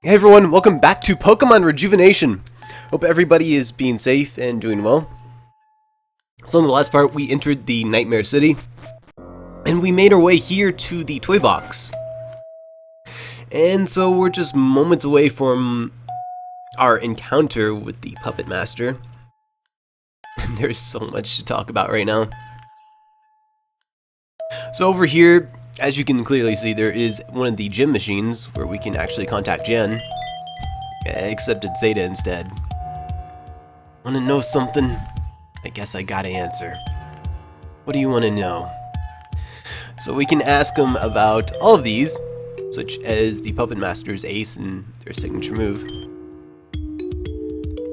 Hey everyone, welcome back to Pokemon Rejuvenation. Hope everybody is being safe and doing well. So in the last part, we entered the Nightmare City, and we made our way here to the Toy Box. And so we're just moments away from our encounter with the Puppet Master. And there's so much to talk about right now. So over here, as you can clearly see, there is one of the gym machines where we can actually contact Jen. Except it's Zeta instead. Wanna know something? I guess I gotta answer. What do you wanna know? So we can ask him about all of these, such as the Puppet Master's ace and their signature move.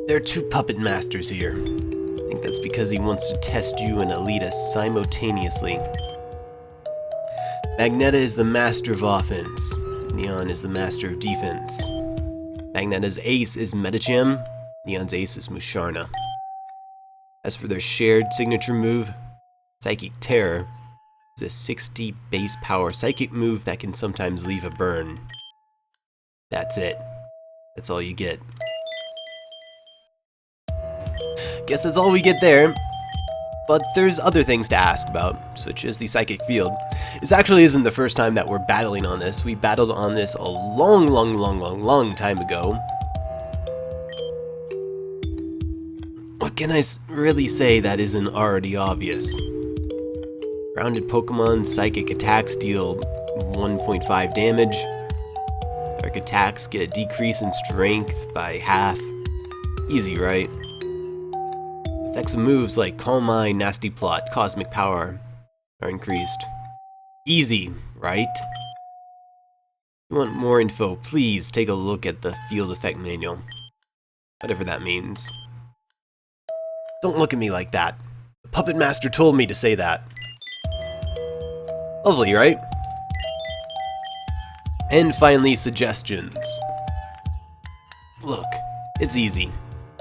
There are two Puppet Masters here. I think that's because he wants to test you and Aelita simultaneously. Magenta is the master of offense. Neon is the master of defense. Magneta's ace is Medicham. Neon's ace is Musharna. As for their shared signature move, Psychic Terror is a 60 base power psychic move that can sometimes leave a burn. That's it. That's all you get. Guess that's all we get there. But there's other things to ask about, such as the Psychic Field. This actually isn't the first time that we're battling on this. We battled on this a long time ago. What can I really say that isn't already obvious? Grounded Pokemon Psychic attacks deal 1.5 damage. Dark attacks get a decrease in strength by half. Easy, right? Effects of moves like Calm Mind, Nasty Plot, Cosmic Power are increased. Easy, right? If you want more info, please take a look at the Field Effect Manual. Whatever that means. Don't look at me like that. The Puppet Master told me to say that. Lovely, right? And finally, suggestions. Look, it's easy.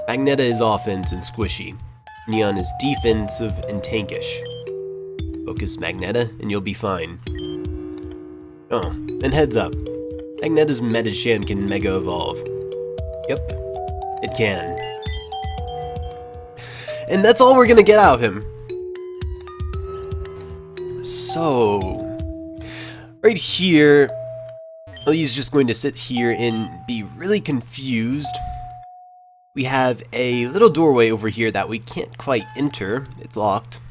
Magenta is offense and squishy. Neon is defensive and tankish. Focus Magenta and you'll be fine. Oh, and heads up. Magneta's Medicham can Mega Evolve. Yep, it can. And that's all we're gonna get out of him. So, right here, he's just going to sit here and be really confused. We have a little doorway over here that we can't quite enter. It's locked.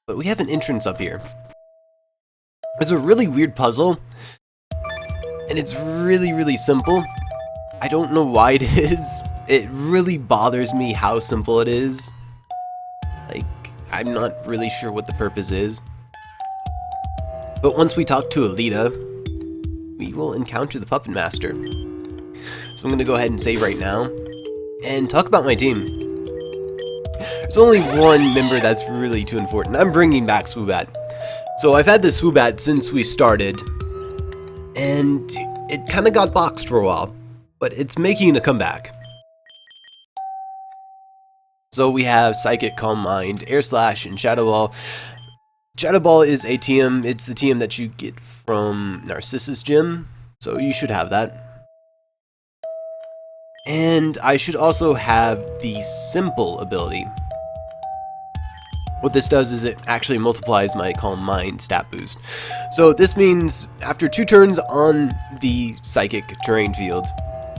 But we have an entrance up here. It's a really weird puzzle. And it's really simple. I don't know why it is. It really bothers me how simple it is. Like, I'm not really sure what the purpose is. But once we talk to Aelita, we will encounter the Puppet Master. So I'm going to go ahead and save right now, and talk about my team. There's only one member that's really too important. I'm bringing back Swoobat. So I've had this Swoobat since we started, and it kind of got boxed for a while, but it's making a comeback. So we have Psychic, Calm Mind, Air Slash, and Shadow Ball. Shadow Ball is a TM. It's the TM that you get from Narcissus Gym, so you should have that. And I should also have the Simple ability. What this does is it actually multiplies my Calm Mind stat boost. So this means after 2 turns on the Psychic terrain field,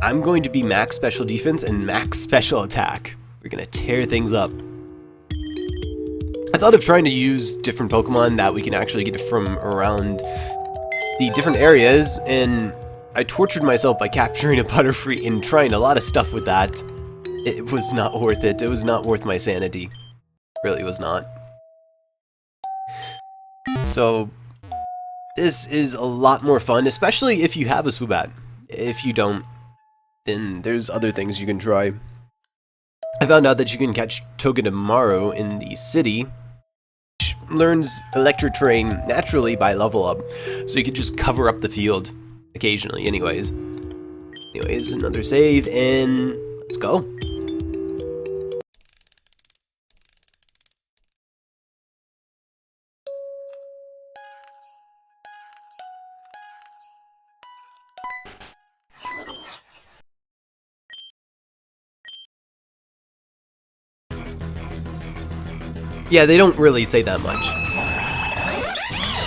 I'm going to be max special defense and max special attack. We're going to tear things up. I thought of trying to use different Pokemon that we can actually get from around the different areas, and I tortured myself by capturing a Butterfree and trying a lot of stuff with that. It was not worth it. It was not worth my sanity. It really was not. So, this is a lot more fun, especially if you have a Swoobat. If you don't, then there's other things you can try. I found out that you can catch Togedemaru in the city, which learns Electric Terrain naturally by level up, so you can just cover up the field. Occasionally, anyways. Another save, and let's go. Yeah, they don't really say that much.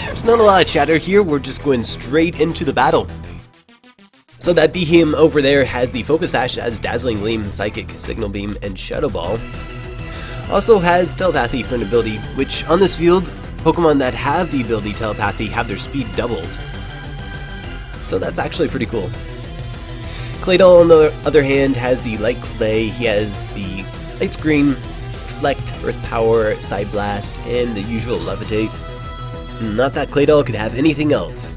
There's not a lot of chatter here, we're just going straight into the battle. So that Beheeyem over there has the Focus Sash as Dazzling, Gleam, Psychic, Signal Beam, and Shadow Ball. Also has Telepathy for an ability, which on this field, Pokemon that have the ability Telepathy have their speed doubled. So that's actually pretty cool. Claydol, on the other hand, has the Light Clay, he has the Light Screen, Reflect, Earth Power, Psyblast, and the usual Levitate. Not that Claydol could have anything else.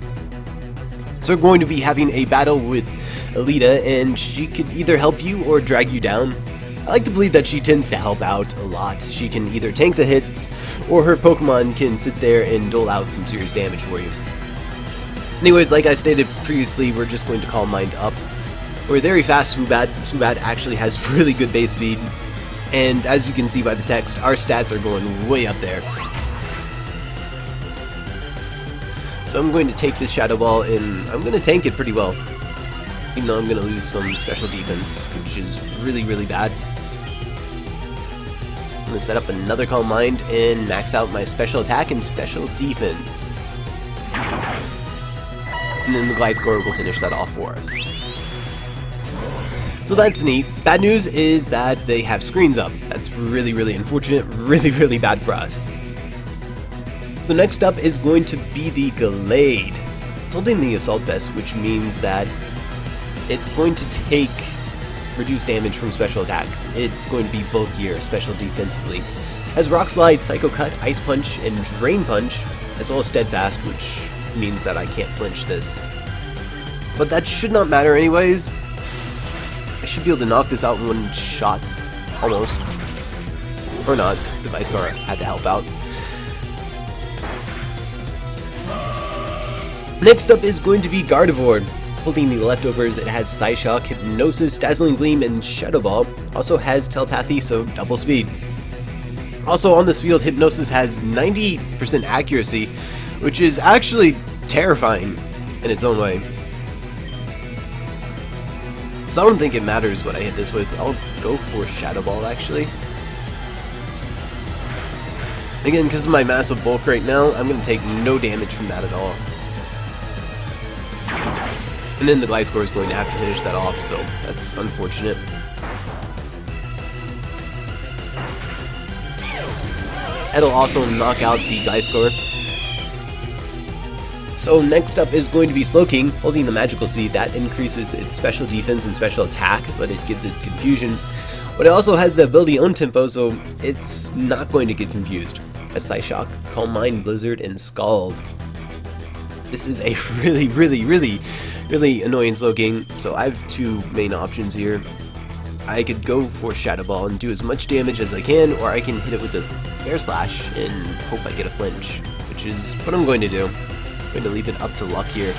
So we're going to be having a battle with Aelita, and she could either help you or drag you down. I like to believe that she tends to help out a lot. She can either tank the hits, or her Pokemon can sit there and dole out some serious damage for you. Anyways, like I stated previously, we're just going to Calm Mind up. We're very fast Swoobat. Swoobat actually has really good base speed, and as you can see by the text, our stats are going way up there. So I'm going to take this Shadow Ball and I'm going to tank it pretty well. Even though I'm going to lose some special defense, which is really, really bad. I'm going to set up another Calm Mind and max out my special attack and special defense. And then the Gliscor will finish that off for us. So that's neat. Bad news is that they have screens up. That's really, really unfortunate, really, really bad for us. So next up is going to be the Gallade. It's holding the Assault Vest, which means that it's going to take reduced damage from special attacks. It's going to be bulkier, special defensively. Has Rock Slide, Psycho Cut, Ice Punch, and Drain Punch, as well as Steadfast, which means that I can't flinch this. But that should not matter anyways. I should be able to knock this out in one shot, almost. Or not, the Zygarde had to help out. Next up is going to be Gardevoir. Holding the leftovers, it has Psyshock, Hypnosis, Dazzling Gleam, and Shadow Ball. Also has Telepathy, so double speed. Also on this field, Hypnosis has 90% accuracy, which is actually terrifying in its own way. So I don't think it matters what I hit this with. I'll go for Shadow Ball, actually. Again, because of my massive bulk right now, I'm going to take no damage from that at all. And then the Gliscor is going to have to finish that off, so that's unfortunate. It'll also knock out the Gliscor. So next up is going to be Slowking, holding the Magical Seed. That increases its special defense and special attack, but it gives it confusion. But it also has the ability Own Tempo, so it's not going to get confused. As Psyshock, Calm Mind, Blizzard, and Scald. This is a really annoying Slowking, so I have two main options here. I could go for Shadow Ball and do as much damage as I can, or I can hit it with a Air Slash and hope I get a flinch, which is what I'm going to do. I'm going to leave it up to luck here.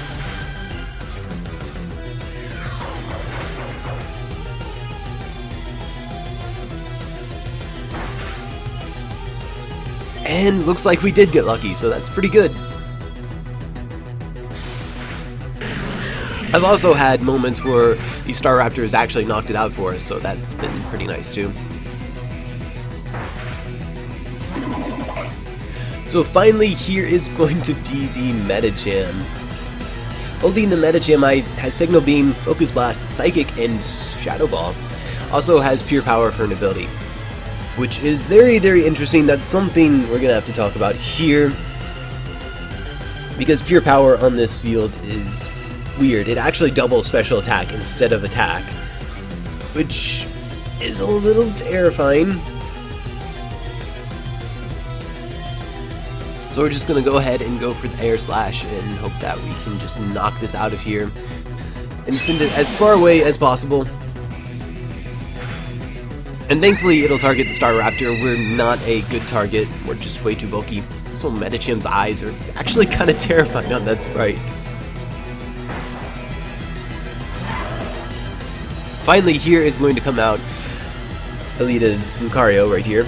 And looks like we did get lucky, so that's pretty good. I've also had moments where the Staraptor has actually knocked it out for us, so that's been pretty nice too. So finally, here is going to be the Medicham. Holding the Medichamite has Signal Beam, Focus Blast, Psychic, and Shadow Ball. Also has Pure Power for an ability, which is very interesting. That's something we're going to have to talk about here, because Pure Power on this field is weird. It actually doubles special attack instead of attack, which is a little terrifying. So we're just going to go ahead and go for the Air Slash and hope that we can just knock this out of here and send it as far away as possible. And thankfully it'll target the Staraptor. We're not a good target, we're just way too bulky. So Medicham's eyes are actually kind of terrifying on that sprite. Finally, here is going to come out Aelita's Lucario right here.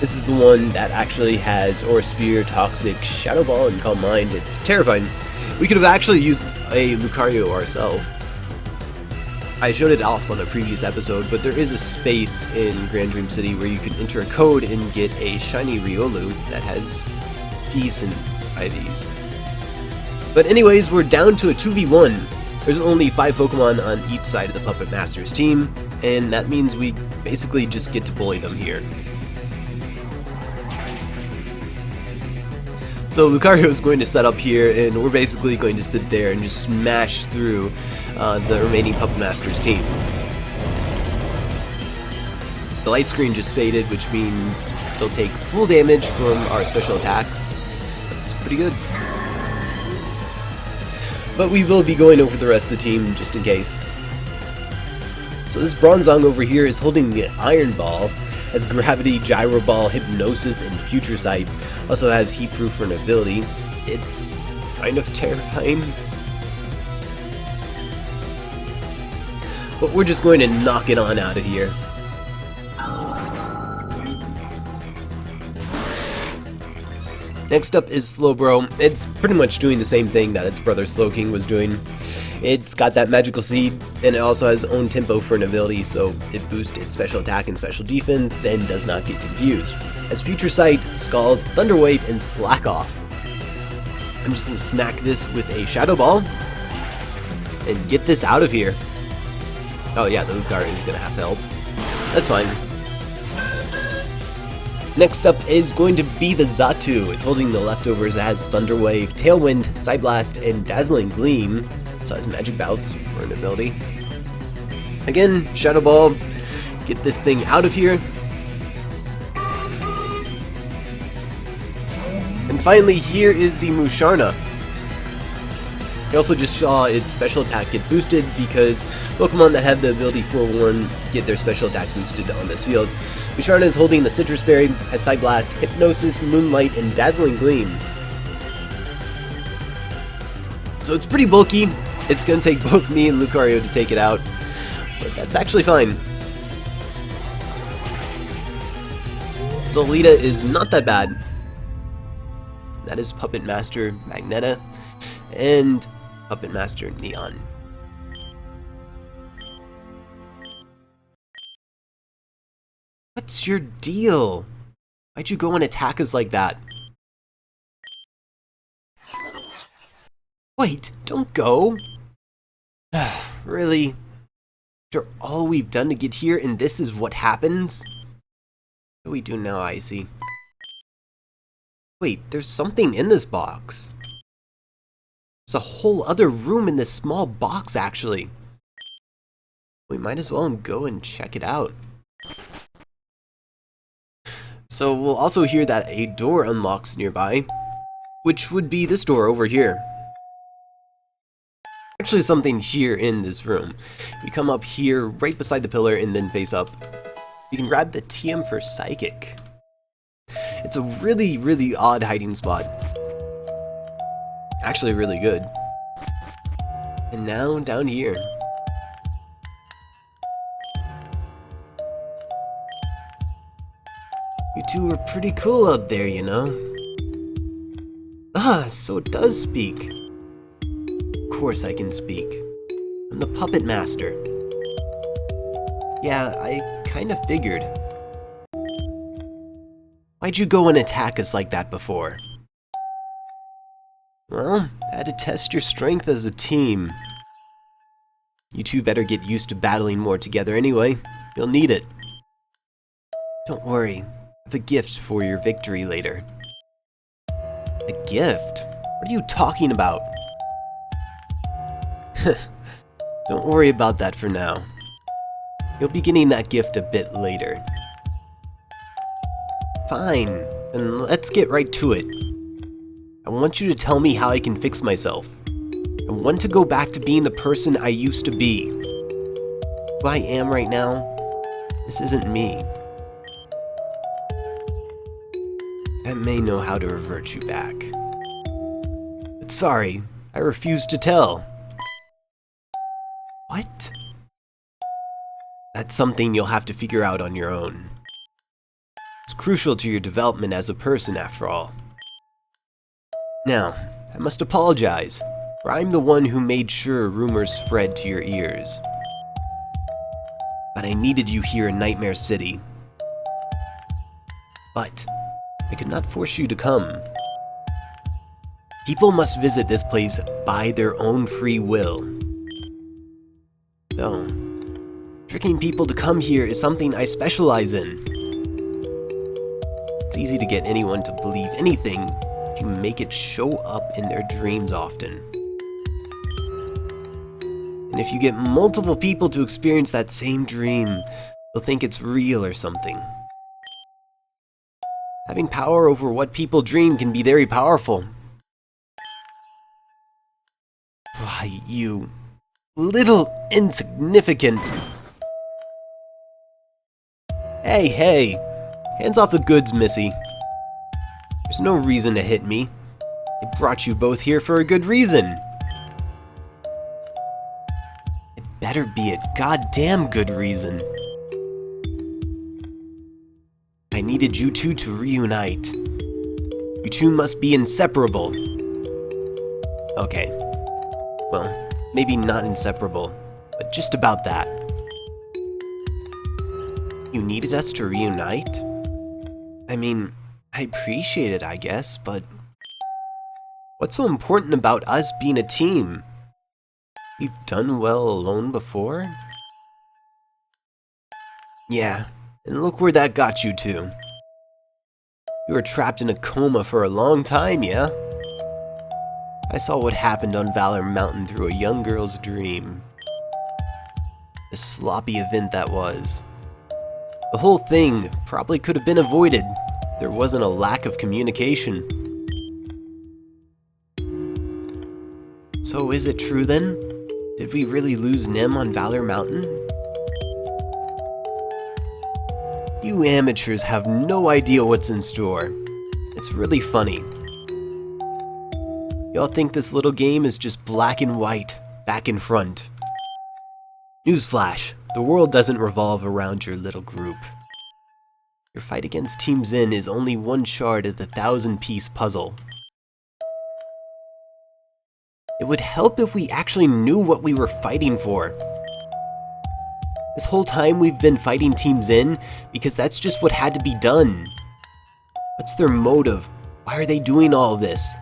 This is the one that actually has Aura Spear, Toxic, Shadow Ball, and Calm Mind. It's terrifying. We could have actually used a Lucario ourselves. I showed it off on a previous episode, but there is a space in Grand Dream City where you can enter a code and get a shiny Riolu that has decent IVs. But anyways, we're down to a 2v1. There's only 5 Pokemon on each side of the Puppet Master's team, and that means we basically just get to bully them here. So Lucario is going to set up here, and we're basically going to sit there and just smash through the remaining Puppet Master's team. The light screen just faded, which means they'll take full damage from our special attacks. That's pretty good. But we will be going over the rest of the team just in case. So this Bronzong over here is holding the Iron Ball, has Gravity, Gyro Ball, Hypnosis, and Future Sight. Also has Heat Proof for an ability. It's kind of terrifying. But we're just going to knock it on out of here. Next up is Slowbro. It's pretty much doing the same thing that its brother Slowking was doing. It's got that magical seed, and it also has own tempo for an ability, so it boosts its special attack and special defense, and does not get confused. As Future Sight, Scald, Thunder Wave, and Slack Off. I'm just going to smack this with a Shadow Ball, and get this out of here. Oh yeah, the Lucario is going to have to help. That's fine. Next up is going to be the Xatu. It's holding the leftovers. It has Thunder Wave, Tailwind, Psyblast, and Dazzling Gleam. So it has Magic Bounce for an ability. Again, Shadow Ball. Get this thing out of here. And finally, here is the Musharna. You also just saw its special attack get boosted because Pokemon that have the ability Forewarn get their special attack boosted on this field. Musharna is holding the Citrus Berry, has Psyblast, Hypnosis, Moonlight, and Dazzling Gleam. So it's pretty bulky. It's going to take both me and Lucario to take it out, but that's actually fine. So Aelita is not that bad. That is Puppet Master Magenta and Puppet Master Neon. What's your deal? Why'd you go and attack us like that? Wait, don't go! Really? After all we've done to get here, and this is what happens? What do we do now, Icy? Wait, there's something in this box. There's a whole other room in this small box, actually. We might as well go and check it out. So we'll also hear that a door unlocks nearby, which would be this door over here. Actually something here in this room. We come up here right beside the pillar and then face up. You can grab the TM for Psychic. It's a really, really odd hiding spot. Actually really good. And now down here. You two are pretty cool out there, you know. Ah, so it does speak. Of course I can speak. I'm the Puppet Master. Yeah, I kinda figured. Why'd you go and attack us like that before? Well, I had to test your strength as a team. You two better get used to battling more together anyway. You'll need it. Don't worry, I have a gift for your victory later. A gift? What are you talking about? Don't worry about that for now. You'll be getting that gift a bit later. Fine, then let's get right to it. I want you to tell me how I can fix myself. I want to go back to being the person I used to be. Who I am right now, this isn't me. I may know how to revert you back. But sorry, I refuse to tell. What? That's something you'll have to figure out on your own. It's crucial to your development as a person, after all. Now, I must apologize, for I'm the one who made sure rumors spread to your ears. I needed you here in Nightmare City. But I could not force you to come. People must visit this place by their own free will. Though, tricking people to come here is something I specialize in. It's easy to get anyone to believe anything if you make it show up in their dreams often. And if you get multiple people to experience that same dream, they'll think it's real or something. Having power over what people dream can be very powerful. Why, you little insignificant... Hey, hands off the goods, missy. There's no reason to hit me. I brought you both here for a good reason. It better be a goddamn good reason. I needed you two to reunite. You two must be inseparable. Okay. Well, maybe not inseparable, but just about that. You needed us to reunite? I mean, I appreciate it, I guess, but... what's so important about us being a team? We've done well alone before? Yeah, and look where that got you to. You were trapped in a coma for a long time, yeah? I saw what happened on Valor Mountain through a young girl's dream. The sloppy event that was. The whole thing probably could have been avoided. There wasn't a lack of communication. So is it true then? Did we really lose Nim on Valor Mountain? You amateurs have no idea what's in store. It's really funny. Y'all think this little game is just black and white, back and front. Newsflash, the world doesn't revolve around your little group. Your fight against Team Zen is only one shard of the 1,000-piece puzzle. It would help if we actually knew what we were fighting for. This whole time we've been fighting Team Zen because that's just what had to be done. What's their motive? Why are they doing all of this?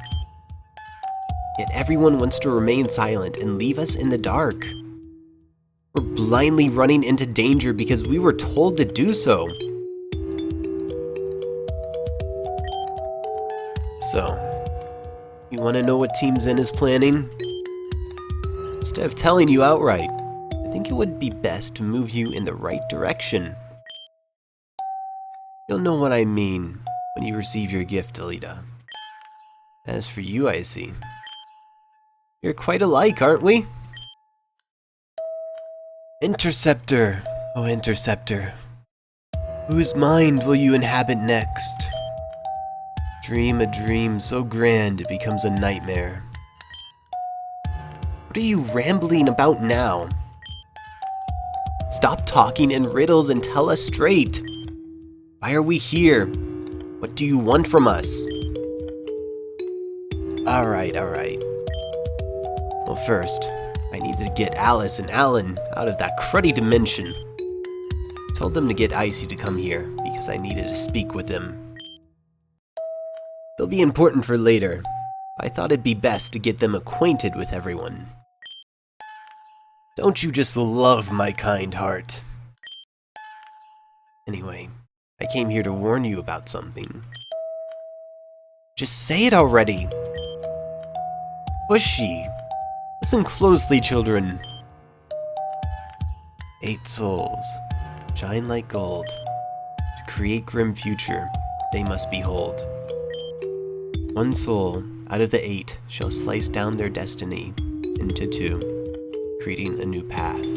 Yet everyone wants to remain silent and leave us in the dark. We're blindly running into danger because we were told to do so. So, you want to know what Team Zen is planning? Instead of telling you outright, I think it would be best to move you in the right direction. You'll know what I mean when you receive your gift, Aelita. As for you, I see. You're quite alike, aren't we? Interceptor, oh Interceptor. Whose mind will you inhabit next? Dream a dream so grand it becomes a nightmare. What are you rambling about now? Stop talking in riddles and tell us straight. Why are we here? What do you want from us? Alright. Well, first, I need to get Alice and Alan out of that cruddy dimension. I told them to get Icy to come here, because I needed to speak with them. They'll be important for later. I thought it'd be best to get them acquainted with everyone. Don't you just love my kind heart? Anyway, I came here to warn you about something. Just say it already! Pushy! Listen closely, children. 8 souls, shine like gold. To create grim future, they must behold. 1 soul out of the 8 shall slice down their destiny into 2, creating a new path.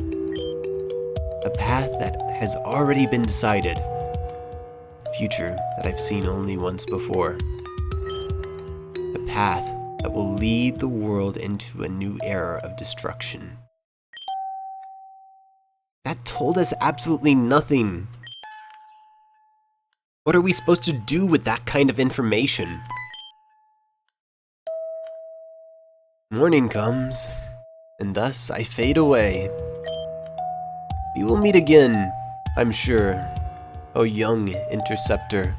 A path that has already been decided. A future that I've seen only once before. A path that will lead the world into a new era of destruction. That told us absolutely nothing. What are we supposed to do with that kind of information? Morning comes, and thus I fade away. We will meet again I'm sure. Oh, young interceptor.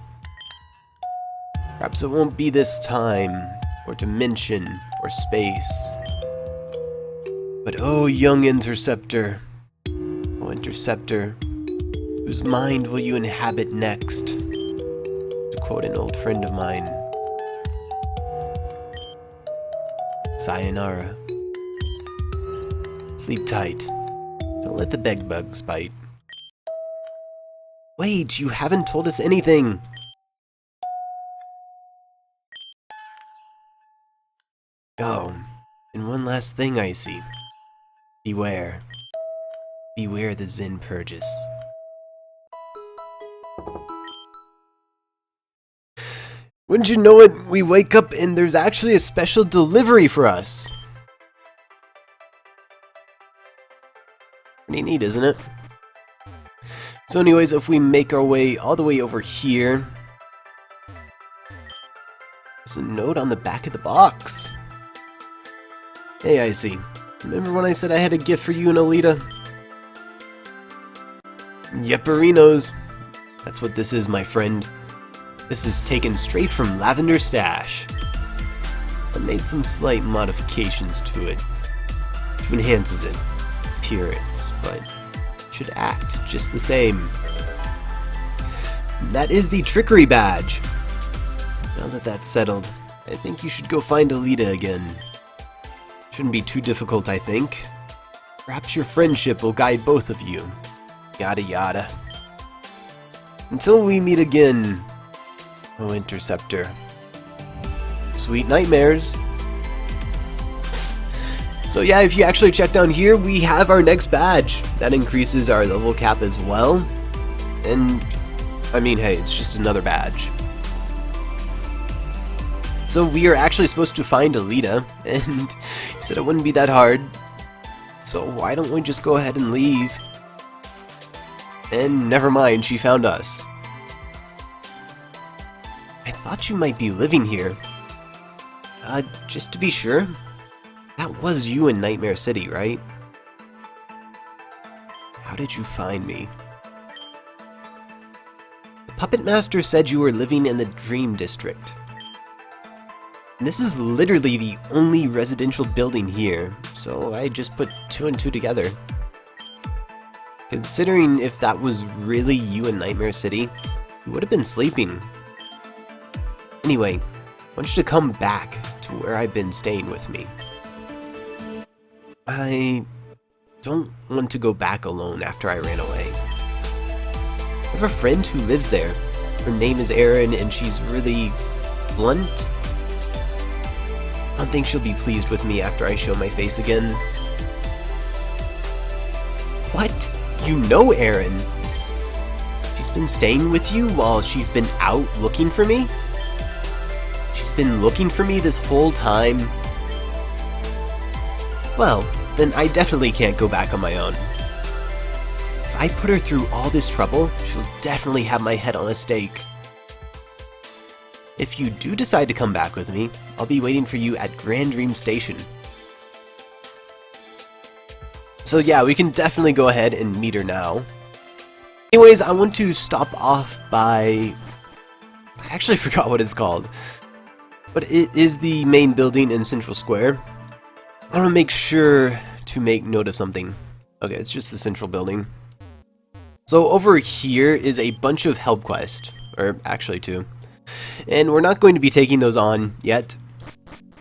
Perhaps it won't be this time, or dimension, or space. But oh, young interceptor. Oh, interceptor. Whose mind will you inhabit next? To quote an old friend of mine. Sayonara. Sleep tight. Don't let the bedbugs bite. Wait, you haven't told us anything! Oh, and one last thing I see. Beware. Beware the Zen purges. Wouldn't you know it, we wake up and there's actually a special delivery for us. Pretty neat, isn't it? So anyways, if we make our way all the way over here, there's a note on the back of the box. Hey, I see. Remember when I said I had a gift for you and Aelita? Yepperinos. That's what this is, my friend. This is taken straight from Lavender's stash. I made some slight modifications to it, which enhances its appearance, but it should act just the same. And that is the Trickery badge. Now that that's settled, I think you should go find Aelita again. Shouldn't be too difficult, I think. Perhaps your friendship will guide both of you. Yada yada. Until we meet again, oh Interceptor. Sweet nightmares. So yeah, if you actually check down here, we have our next badge. That increases our level cap as well. And, I mean, hey, it's just another badge. So we are actually supposed to find Aelita, and he said it wouldn't be that hard. So why don't we just go ahead and leave? And never mind, she found us. I thought you might be living here. Just to be sure, that was you in Nightmare City, right? How did you find me? The Puppet Master said you were living in the Dream District. And this is literally the only residential building here, so I just put 2 and 2 together. Considering if that was really you in Nightmare City, you would have been sleeping. Anyway, I want you to come back to where I've been staying with me. I don't want to go back alone after I ran away. I have a friend who lives there. Her name is Erin, and she's really blunt. I don't think she'll be pleased with me after I show my face again. What? You know Erin? She's been staying with you while she's been out looking for me? She's been looking for me this whole time? Well, then I definitely can't go back on my own. If I put her through all this trouble, she'll definitely have my head on a stake. If you do decide to come back with me, I'll be waiting for you at Grand Dream Station. So yeah, we can definitely go ahead and meet her now. Anyways, I want to stop off by... I actually forgot what it's called. But it is the main building in Central Square. I want to make sure to make note of something. Okay, it's just the central building. So over here is a bunch of help quests, or actually 2. And we're not going to be taking those on yet.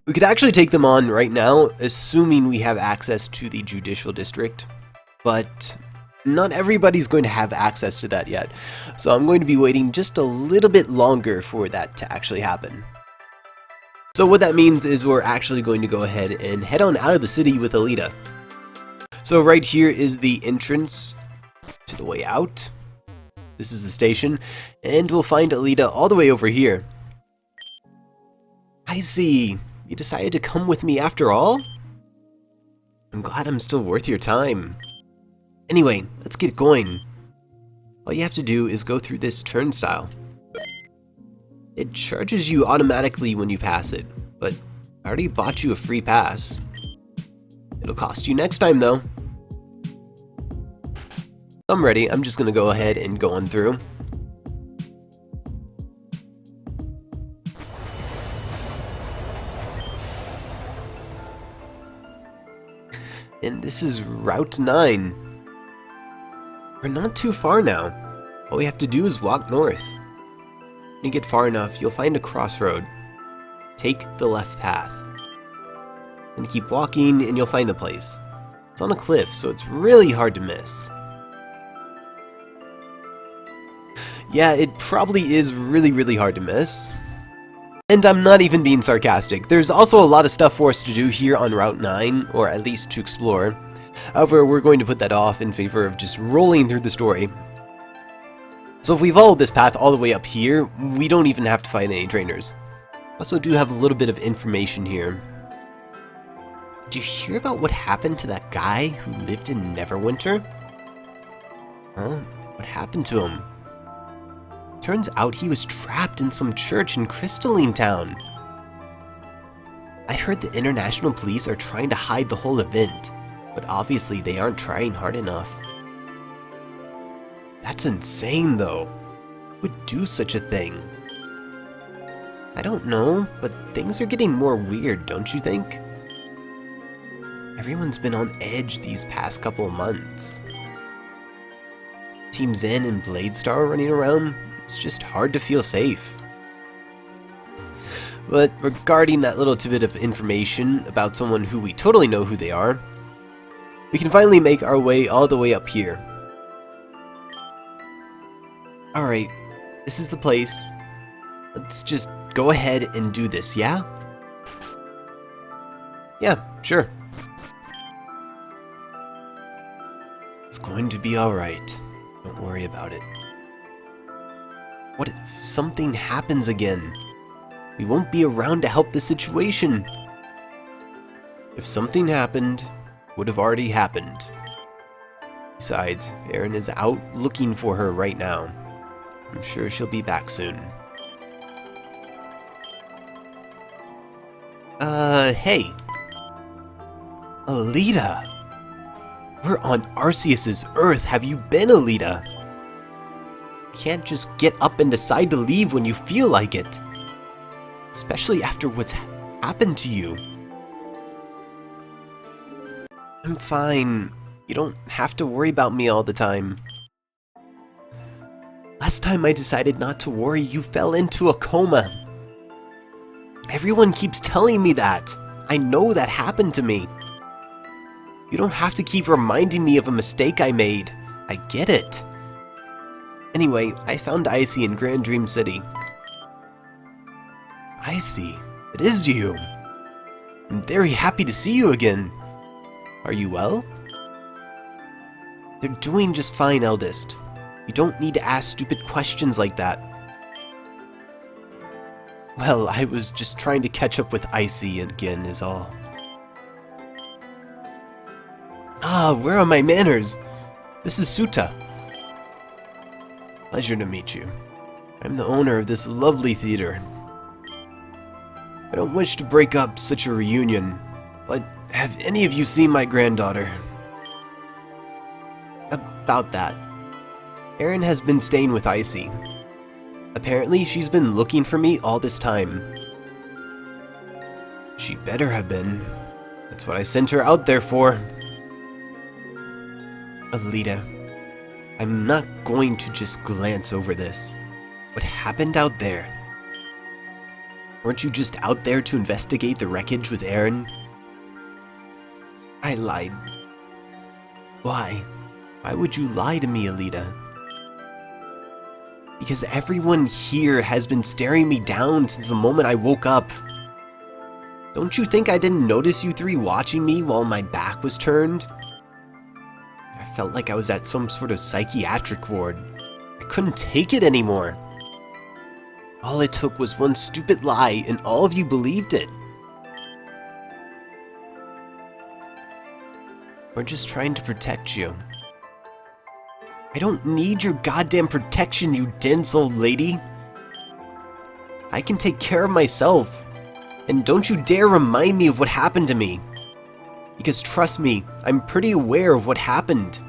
We could actually take them on right now, assuming we have access to the Judicial District. But not everybody's going to have access to that yet. So I'm going to be waiting just a little bit longer for that to actually happen. So what that means is we're actually going to go ahead and head on out of the city with Aelita. So right here is the entrance to the way out. This is the station, and we'll find Aelita all the way over here. I see. You decided to come with me after all? I'm glad I'm still worth your time. Anyway, let's get going. All you have to do is go through this turnstile. It charges you automatically when you pass it, but I already bought you a free pass. It'll cost you next time though. I'm ready. I'm just gonna go ahead and go on through. And this is Route 9. We're not too far now. All we have to do is walk north. When you get far enough, you'll find a crossroad. Take the left path. And keep walking and you'll find the place. It's on a cliff, so it's really hard to miss. Yeah, it probably is really hard to miss. And I'm not even being sarcastic. There's also a lot of stuff for us to do here on Route 9, or at least to explore. However, we're going to put that off in favor of just rolling through the story. So if we follow this path all the way up here, we don't even have to fight any trainers. Also do have a little bit of information here. Did you hear about what happened to that guy who lived in Neverwinter? Huh? What happened to him? Turns out he was trapped in some church in Crystalline Town. I heard the international police are trying to hide the whole event, but obviously they aren't trying hard enough. That's insane though. Who would do such a thing? I don't know, but things are getting more weird, don't you think? Everyone's been on edge these past couple of months. Team Zen and Bladestar running around, it's just hard to feel safe. But regarding that little tidbit of information about someone who we totally know who they are, we can finally make our way all the way up here. Alright, this is the place. Let's just go ahead and do this, yeah? Yeah, sure. It's going to be alright. Don't worry about it. What if something happens again? We won't be around to help the situation. If something happened, it would have already happened. Besides, Erin is out looking for her right now. I'm sure she'll be back soon. Hey. Aelita! We're on Arceus's Earth. Have you been, Aelita? Can't just get up and decide to leave when you feel like it. Especially after what's happened to you. I'm fine. You don't have to worry about me all the time. Last time I decided not to worry, you fell into a coma. Everyone keeps telling me that. I know that happened to me. You don't have to keep reminding me of a mistake I made. I get it. Anyway, I found Icy in Grand Dream City. Icy, it is you. I'm very happy to see you again. Are you well? They're doing just fine, eldest. You don't need to ask stupid questions like that. Well, I was just trying to catch up with Icy again is all. Ah, where are my manners? This is Suta. Pleasure to meet you. I'm the owner of this lovely theater. I don't wish to break up such a reunion, but have any of you seen my granddaughter? About that. Erin has been staying with Icy. Apparently, she's been looking for me all this time. She better have been. That's what I sent her out there for. Aelita, I'm not going to just glance over this. What happened out there? Weren't you just out there to investigate the wreckage with Erin? I lied. Why? Why would you lie to me, Aelita? Because everyone here has been staring me down since the moment I woke up. Don't you think I didn't notice you three watching me while my back was turned? I felt like I was at some sort of psychiatric ward. I couldn't take it anymore. All it took was one stupid lie, and all of you believed it. We're just trying to protect you. I don't need your goddamn protection, you dense old lady. I can take care of myself. And don't you dare remind me of what happened to me. Because trust me, I'm pretty aware of what happened.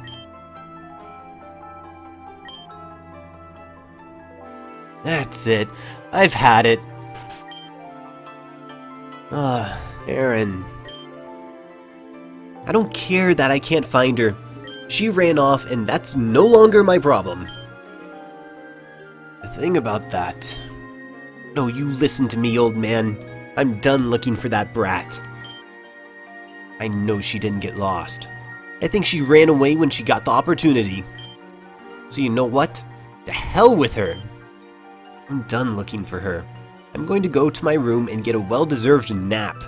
That's it. I've had it. Aaron. I don't care that I can't find her. She ran off, and that's no longer my problem. The thing about that... No, you listen to me, old man. I'm done looking for that brat. I know she didn't get lost. I think she ran away when she got the opportunity. So you know what? The hell with her. I'm done looking for her. I'm going to go to my room and get a well-deserved nap.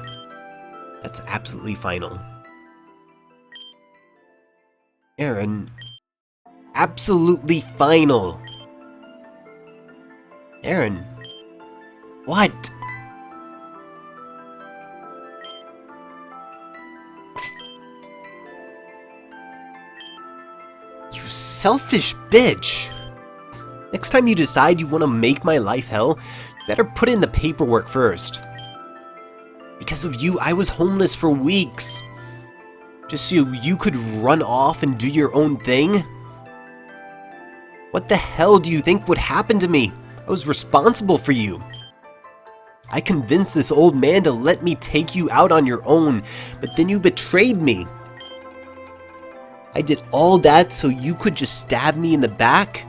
That's absolutely final. Aaron. Absolutely final. Aaron. What? You selfish bitch. Next time you decide you want to make my life hell, you better put in the paperwork first. Because of you, I was homeless for weeks. Just so you could run off and do your own thing? What the hell do you think would happen to me? I was responsible for you. I convinced this old man to let me take you out on your own, but then you betrayed me. I did all that so you could just stab me in the back?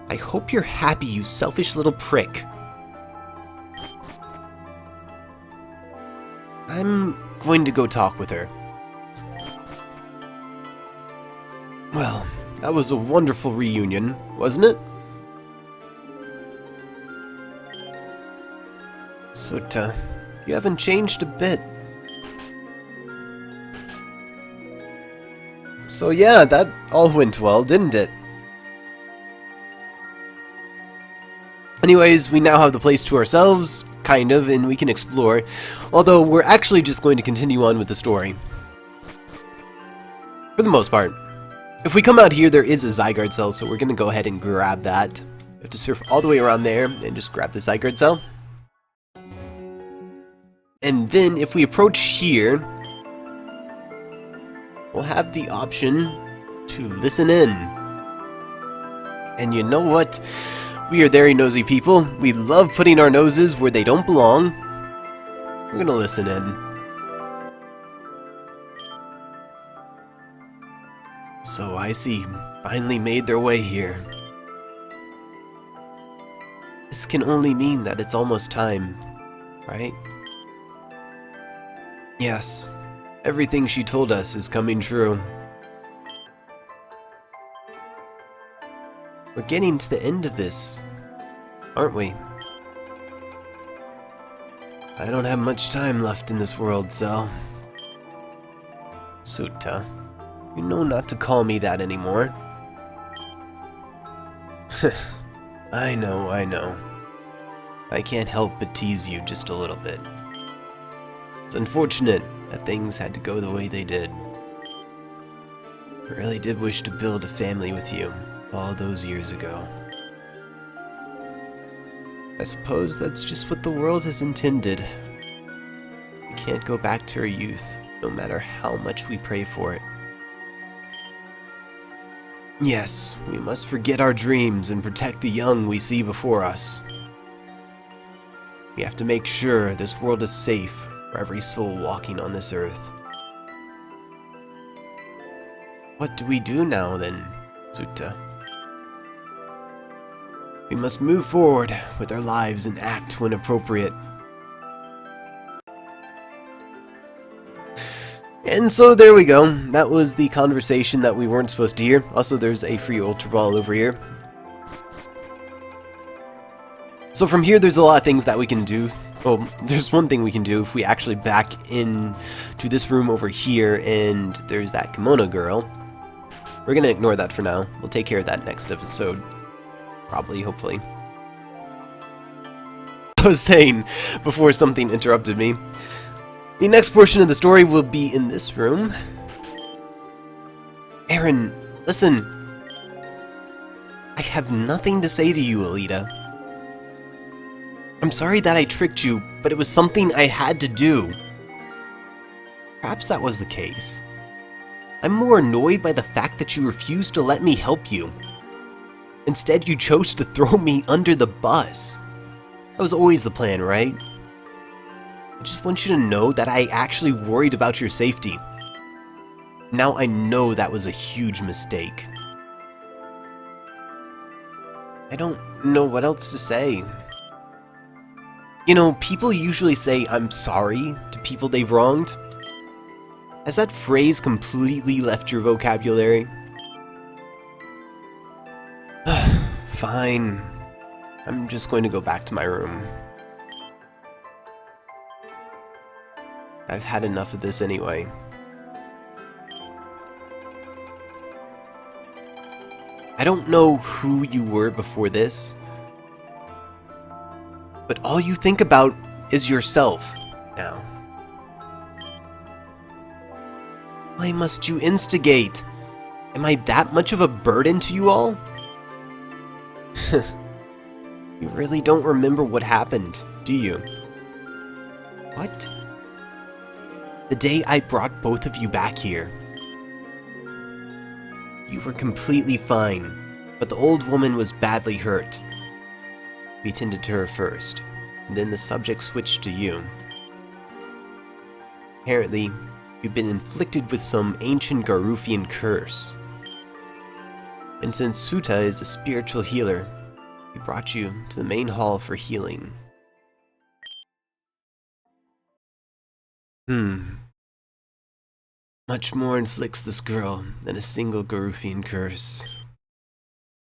I hope you're happy, you selfish little prick. I'm going to go talk with her. Well, that was a wonderful reunion, wasn't it? Suta, you haven't changed a bit. So yeah, that all went well, didn't it? Anyways, we now have the place to ourselves, kind of, and we can explore. Although, we're actually just going to continue on with the story. For the most part. If we come out here, there is a Zygarde Cell, so we're going to go ahead and grab that. We have to surf all the way around there, and just grab the Zygarde Cell. And then, if we approach here, we'll have the option to listen in. And you know what? We are very nosy people. We love putting our noses where they don't belong. We're gonna listen in. So I see, finally made their way here. This can only mean that it's almost time, right? Yes, everything she told us is coming true. We're getting to the end of this, aren't we? I don't have much time left in this world, Cell. Suta, you know not to call me that anymore. I know. I can't help but tease you just a little bit. It's unfortunate that things had to go the way they did. I really did wish to build a family with you all those years ago. I suppose that's just what the world has intended. We can't go back to our youth, no matter how much we pray for it. Yes, we must forget our dreams and protect the young we see before us. We have to make sure this world is safe for every soul walking on this earth. What do we do now then, Suta? We must move forward with our lives and act when appropriate. And so there we go. That was the conversation that we weren't supposed to hear. Also, there's a free Ultra Ball over here. So from here, there's a lot of things that we can do. Well, there's one thing we can do if we actually back in to this room over here, and there's that kimono girl. We're gonna ignore that for now. We'll take care of that next episode. Probably, hopefully. I was saying before something interrupted me. The next portion of the story will be in this room. Aaron, listen. I have nothing to say to you, Aelita. I'm sorry that I tricked you, but it was something I had to do. Perhaps that was the case. I'm more annoyed by the fact that you refused to let me help you. Instead, you chose to throw me under the bus. That was always the plan, right? I just want you to know that I actually worried about your safety. Now I know that was a huge mistake. I don't know what else to say. You know, people usually say I'm sorry to people they've wronged. Has that phrase completely left your vocabulary? Fine. I'm just going to go back to my room. I've had enough of this anyway. I don't know who you were before this, but all you think about is yourself now. Why must you instigate? Am I that much of a burden to you all? You really don't remember what happened, do you? What? The day I brought both of you back here. You were completely fine, but the old woman was badly hurt. We tended to her first, and then the subject switched to you. Apparently, you've been inflicted with some ancient Garufian curse. And since Suta is a spiritual healer, we brought you to the main hall for healing. Much more inflicts this girl than a single Garufian curse.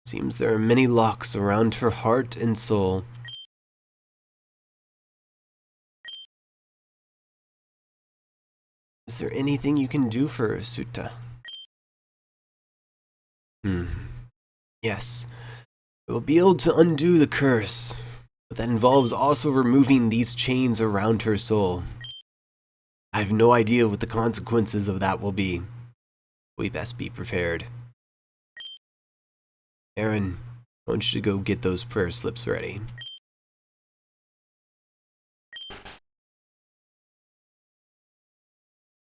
Seems there are many locks around her heart and soul. Is there anything you can do for her, Suta? Yes. I will be able to undo the curse, but that involves also removing these chains around her soul. I have no idea what the consequences of that will be. We best be prepared. Aaron, I want you to go get those prayer slips ready.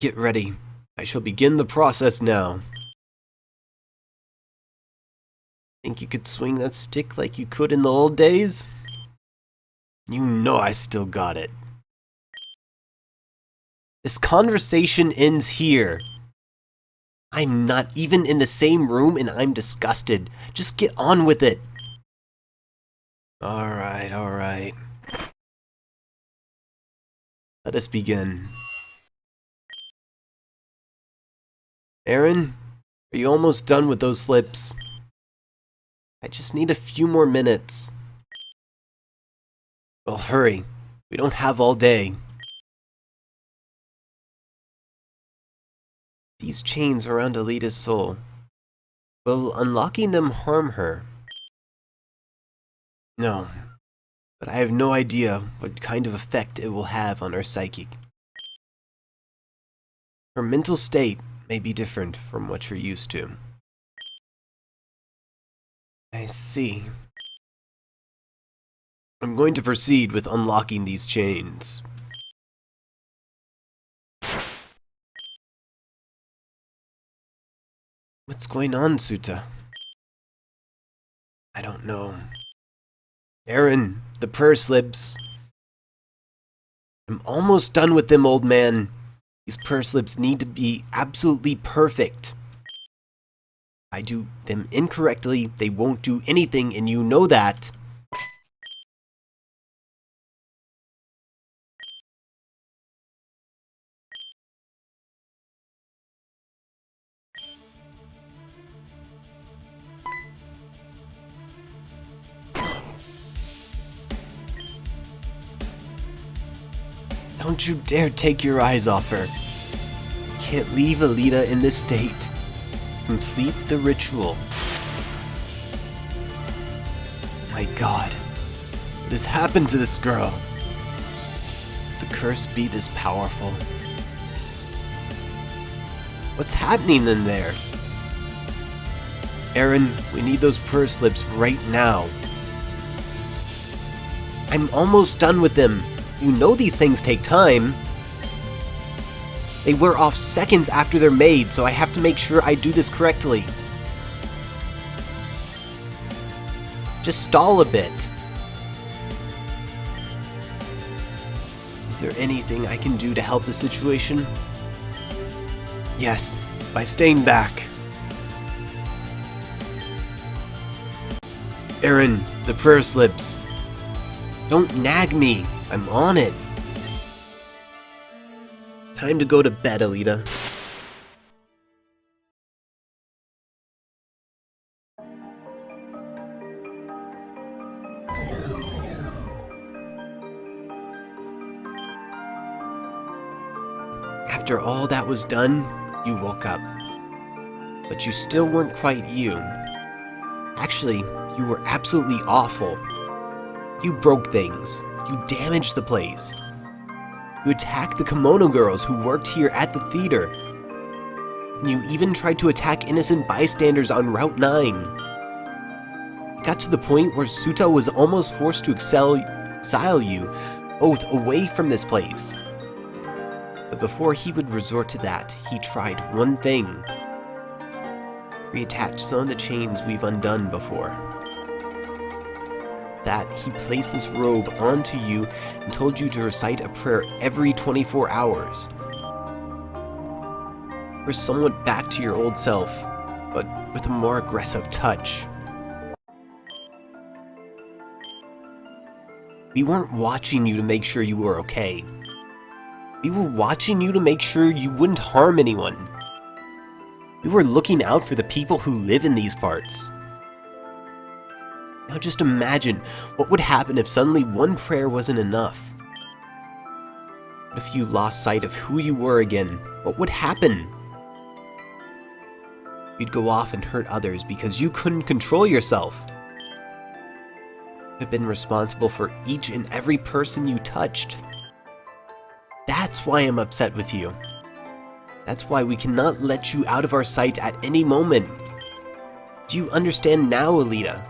Get ready. I shall begin the process now. Think you could swing that stick like you could in the old days? You know I still got it. This conversation ends here. I'm not even in the same room and I'm disgusted. Just get on with it. Alright, alright. Let us begin. Aaron, are you almost done with those slips? I just need a few more minutes. Well, hurry. We don't have all day. These chains around Aelita's soul. Will unlocking them harm her? No. But I have no idea what kind of effect it will have on her psychic. Her mental state may be different from what you're used to. I see. I'm going to proceed with unlocking these chains. What's going on, Suta? I don't know. Aaron, the prayer slips. I'm almost done with them, old man. These prayer slips need to be absolutely perfect. I do them incorrectly, they won't do anything, and you know that. Don't you dare take your eyes off her. You can't leave Aelita in this state. Complete the ritual. My God, what has happened to this girl? Could the curse be this powerful? What's happening in there? Aaron, we need those prayer slips right now. I'm almost done with them. You know these things take time. They wear off seconds after they're made, so I have to make sure I do this correctly. Just stall a bit. Is there anything I can do to help the situation? Yes, by staying back. Aaron, the prayer slips. Don't nag me. I'm on it. Time to go to bed, Aelita. After all that was done, you woke up. But you still weren't quite you. Actually, you were absolutely awful. You broke things. You damaged the place. You attacked the kimono girls who worked here at the theater. And you even tried to attack innocent bystanders on Route 9. It got to the point where Suta was almost forced to exile you both away from this place. But before he would resort to that, he tried one thing. Reattach some of the chains we've undone before. That, he placed this robe onto you and told you to recite a prayer every 24 hours. We're somewhat back to your old self, but with a more aggressive touch. We weren't watching you to make sure you were okay. We were watching you to make sure you wouldn't harm anyone. We were looking out for the people who live in these parts. Now just imagine what would happen if suddenly one prayer wasn't enough. If you lost sight of who you were again, what would happen? You'd go off and hurt others because you couldn't control yourself. You'd have been responsible for each and every person you touched. That's why I'm upset with you. That's why we cannot let you out of our sight at any moment. Do you understand now, Aelita?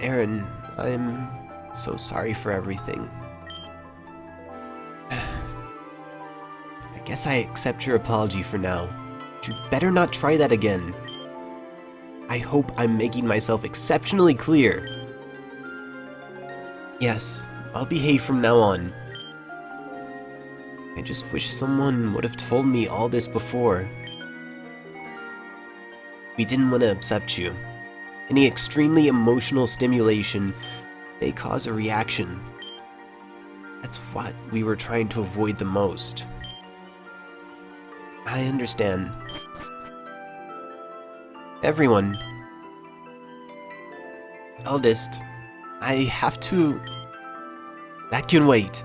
Aaron, I'm so sorry for everything. I guess I accept your apology for now, but you better not try that again. I hope I'm making myself exceptionally clear. Yes, I'll behave from now on. I just wish someone would have told me all this before. We didn't want to upset you. Any extremely emotional stimulation may cause a reaction. That's what we were trying to avoid the most. I understand. Everyone. Eldest. I have to... That can wait.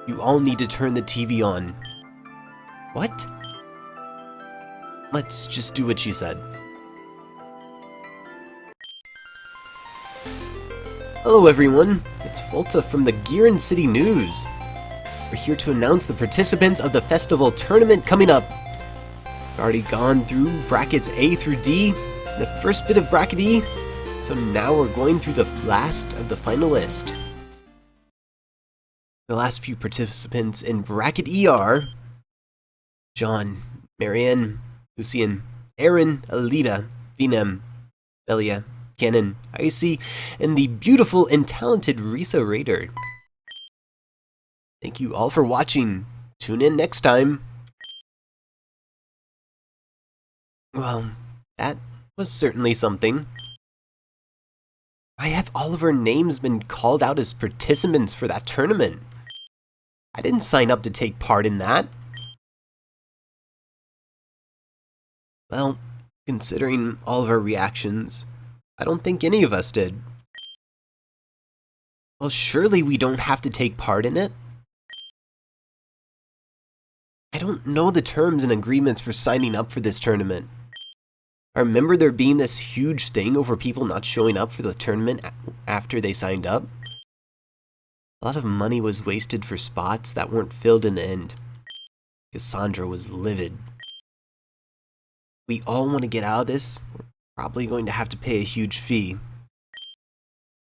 You all need to turn the TV on. What? Let's just do what she said. Hello everyone, it's Volta from the Giran City News. We're here to announce the participants of the festival tournament coming up. We've already gone through brackets A through D, the first bit of bracket E, so now we're going through the last of the final list. The last few participants in bracket E are John, Marianne, Lucian, Aaron, Aelita, Beheeyem, Belia, Cannon, Icy, and the beautiful and talented Risa Raider. Thank you all for watching. Tune in next time. Well, that was certainly something. Why have all of our names been called out as participants for that tournament? I didn't sign up to take part in that. Well, considering all of our reactions, I don't think any of us did. Well, surely we don't have to take part in it. I don't know the terms and agreements for signing up for this tournament. I remember there being this huge thing over people not showing up for the tournament after they signed up. A lot of money was wasted for spots that weren't filled in the end. Cassandra was livid. We all want to get out of this. We're probably going to have to pay a huge fee.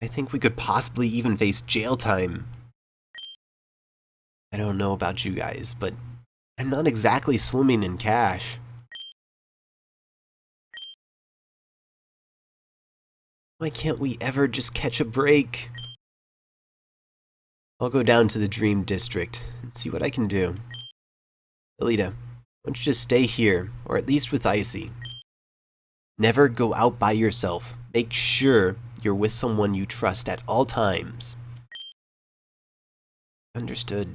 I think we could possibly even face jail time. I don't know about you guys, but I'm not exactly swimming in cash. Why can't we ever just catch a break? I'll go down to the Dream District and see what I can do. Aelita, why don't you just stay here, or at least with Icy. Never go out by yourself. Make sure you're with someone you trust at all times. Understood.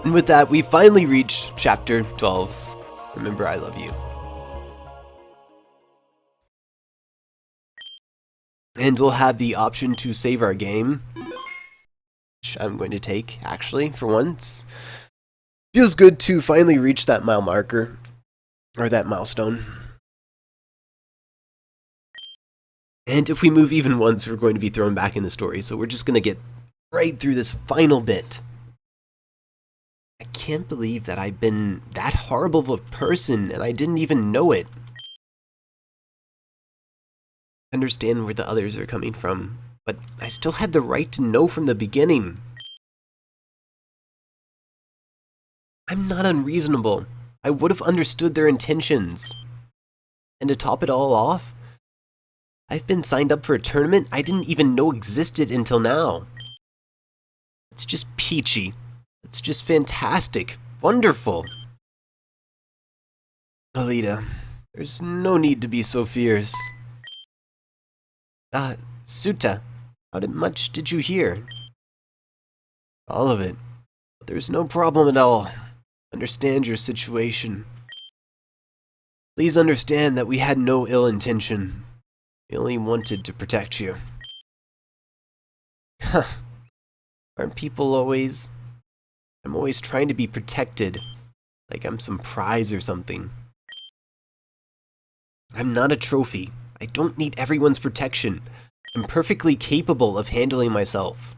And with that, we finally reached Chapter 12. Remember, I love you. And we'll have the option to save our game, which I'm going to take, actually, for once. Feels good to finally reach that mile marker, or that milestone. And if we move even once, we're going to be thrown back in the story, so we're just going to get right through this final bit. I can't believe that I've been that horrible of a person, and I didn't even know it. I understand where the others are coming from, but I still had the right to know from the beginning. I'm not unreasonable. I would have understood their intentions. And to top it all off, I've been signed up for a tournament I didn't even know existed until now. It's just peachy. It's just fantastic. Wonderful. Aelita, there's no need to be so fierce. Suta, much did you hear? All of it. But there's no problem at all. Understand your situation. Please understand that we had no ill intention. We only wanted to protect you. Huh. Aren't people always... I'm always trying to be protected. Like I'm some prize or something. I'm not a trophy. I don't need everyone's protection. I'm perfectly capable of handling myself.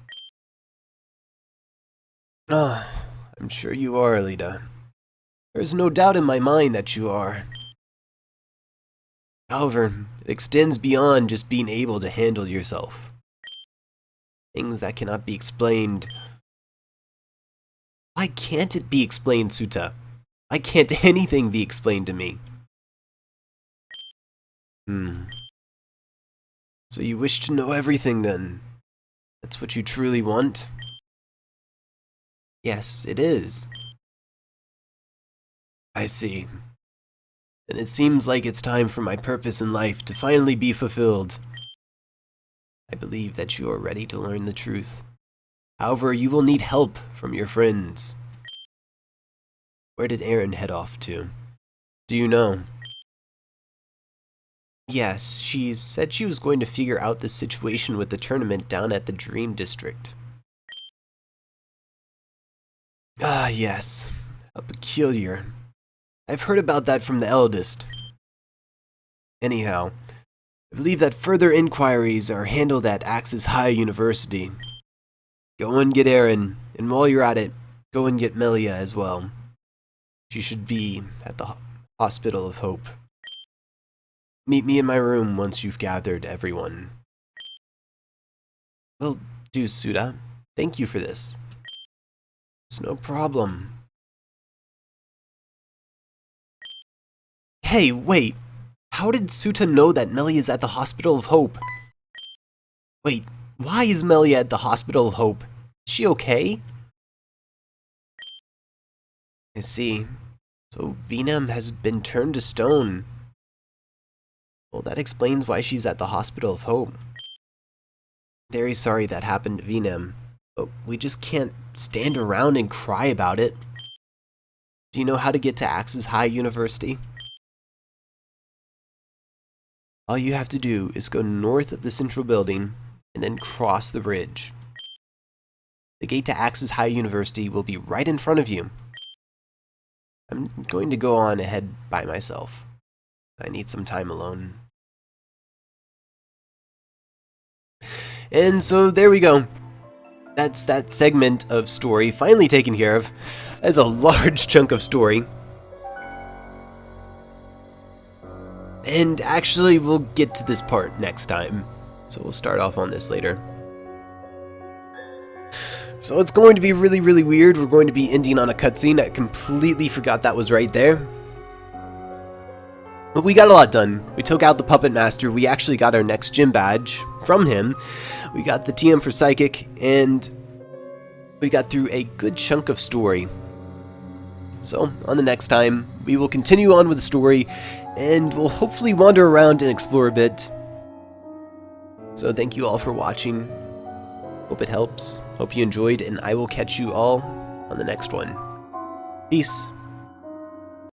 I'm sure you are, Aelita. There's no doubt in my mind that you are. However, it extends beyond just being able to handle yourself. Things that cannot be explained. Why can't it be explained, Suta? Why can't anything be explained to me? So you wish to know everything, then? That's what you truly want? Yes, it is. I see. Then it seems like it's time for my purpose in life to finally be fulfilled. I believe that you are ready to learn the truth. However, you will need help from your friends. Where did Erin head off to? Do you know? Yes, she said she was going to figure out the situation with the tournament down at the Dream District. Ah, yes. How peculiar. I've heard about that from the eldest. Anyhow, I believe that further inquiries are handled at Axis High University. Go and get Erin, and while you're at it, go and get Melia as well. She should be at the Hospital of Hope. Meet me in my room once you've gathered everyone. Will do, Suda. Thank you for this. It's no problem. Hey, wait. How did Suta know that Melia is at the Hospital of Hope? Wait, why is Melia at the Hospital of Hope? Is she okay? I see. So Beheeyem has been turned to stone. Well, that explains why she's at the Hospital of Hope. Very sorry that happened to Beheeyem, but we just can't stand around and cry about it. Do you know how to get to Axis High University? All you have to do is go north of the central building and then cross the bridge. The gate to Axis High University will be right in front of you. I'm going to go on ahead by myself. I need some time alone. And so there we go. That's that segment of story finally taken care of. That's a large chunk of story. And actually, we'll get to this part next time. So we'll start off on this later. So it's going to be really, really weird. We're going to be ending on a cutscene. I completely forgot that was right there. But we got a lot done. We took out the Puppet Master, we actually got our next gym badge from him, we got the TM for Psychic, and we got through a good chunk of story. So, on the next time, we will continue on with the story, and we'll hopefully wander around and explore a bit. So thank you all for watching. Hope it helps. Hope you enjoyed, and I will catch you all on the next one. Peace.